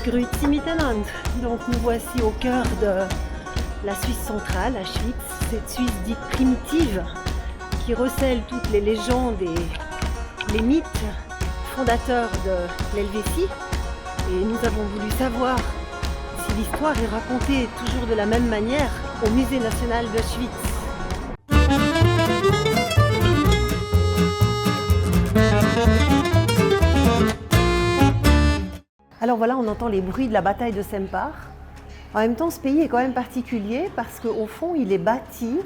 Grüezi miteinander. Donc nous voici au cœur de la Suisse centrale, à Schwyz, cette Suisse dite primitive qui recèle toutes les légendes et les mythes fondateurs de l'Helvétie. Et nous avons voulu savoir si l'histoire est racontée toujours de la même manière au Musée national de Schwyz. Alors voilà, on entend les bruits de la bataille de Sempach. En même temps, ce pays est quand même particulier parce qu'au fond, il est bâti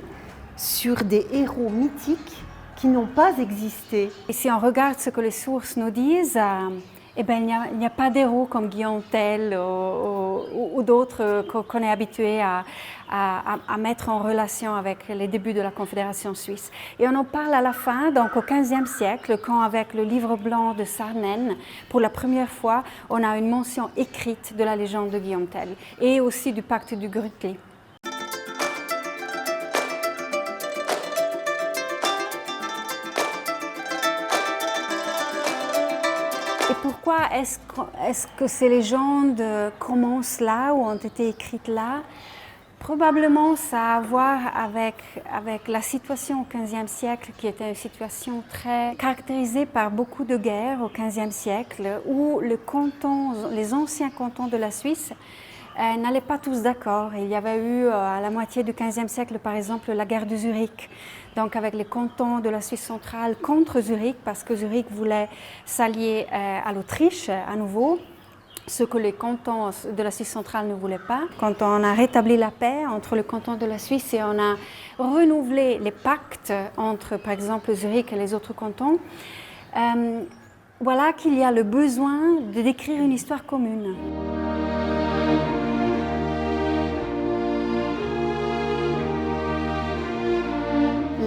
sur des héros mythiques qui n'ont pas existé. Et si on regarde ce que les sources nous disent, il n'y a pas d'héros comme Guillaume Tell ou d'autres qu'on est habitué à mettre en relation avec les débuts de la Confédération suisse. Et on en parle à la fin, donc au XVe siècle, quand avec le livre blanc de Sarnen, pour la première fois, on a une mention écrite de la légende de Guillaume Tell et aussi du pacte du Grütli. Et pourquoi est-ce que ces légendes commencent là ou ont été écrites là? Probablement ça a à voir avec la situation au XVe siècle qui était une situation très caractérisée par beaucoup de guerres au XVe siècle où les anciens cantons de la Suisse n'allaient pas tous d'accord. Il y avait eu à la moitié du XVe siècle par exemple la guerre de Zurich. Donc avec les cantons de la Suisse centrale contre Zurich, parce que Zurich voulait s'allier à l'Autriche à nouveau, ce que les cantons de la Suisse centrale ne voulaient pas. Quand on a rétabli la paix entre le canton de la Suisse et on a renouvelé les pactes entre, par exemple, Zurich et les autres cantons, voilà qu'il y a le besoin de décrire une histoire commune.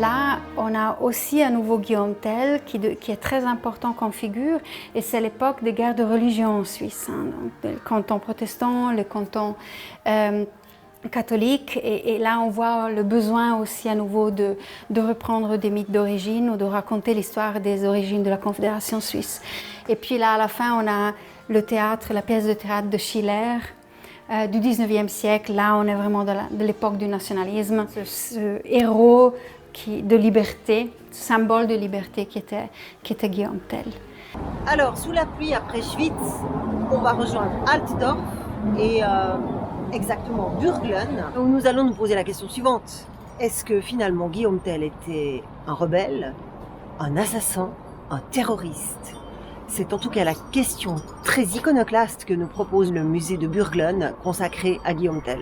Là, on a aussi à nouveau Guillaume Tell qui est très important comme figure et c'est l'époque des guerres de religion en Suisse. Donc, le canton protestant, le canton catholique et là on voit le besoin aussi à nouveau de reprendre des mythes d'origine ou de raconter l'histoire des origines de la Confédération suisse. Et puis là à la fin on a le théâtre, la pièce de théâtre de Schiller du 19e siècle. Là on est vraiment de l'époque du nationalisme. Ce héros de liberté, symbole de liberté qui était Guillaume Tell. Alors, sous la pluie, après Schwyz, on va rejoindre Altdorf et exactement Bürglen, où nous allons nous poser la question suivante. Est-ce que finalement Guillaume Tell était un rebelle, un assassin, un terroriste? C'est en tout cas la question très iconoclaste que nous propose le musée de Bürglen consacré à Guillaume Tell.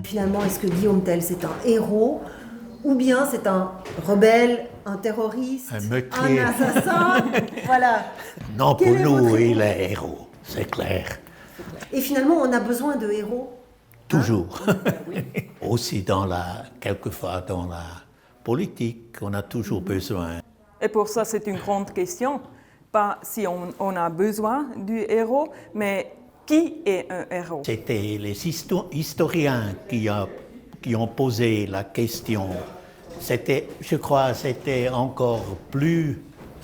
Finalement, est-ce que Guillaume Tell c'est un héros ou bien c'est un rebelle, un terroriste, un assassin? Voilà. Non, pour nous, il est héros, c'est clair. Et finalement, on a besoin de héros? Toujours. Oui. Aussi quelquefois dans la politique, on a toujours besoin. Et pour ça, c'est une grande question. Pas si on a besoin du héros, mais qui est un héros? C'était les historiens qui ont posé la question. Je crois, c'était encore plus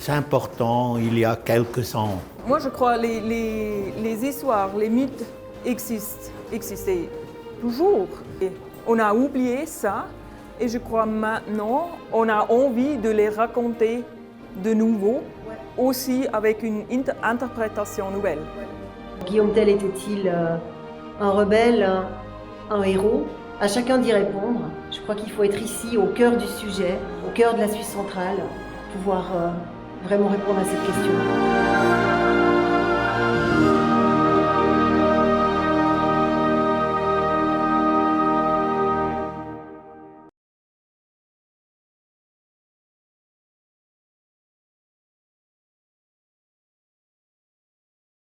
important il y a quelques ans. Moi, je crois que les histoires, les mythes existaient toujours. Et on a oublié ça et je crois maintenant, on a envie de les raconter de nouveau, aussi avec une interprétation nouvelle. Guillaume Tell était-il un rebelle, un héros? À chacun d'y répondre. Je crois qu'il faut être ici au cœur du sujet, au cœur de la Suisse centrale, pour pouvoir vraiment répondre à cette question.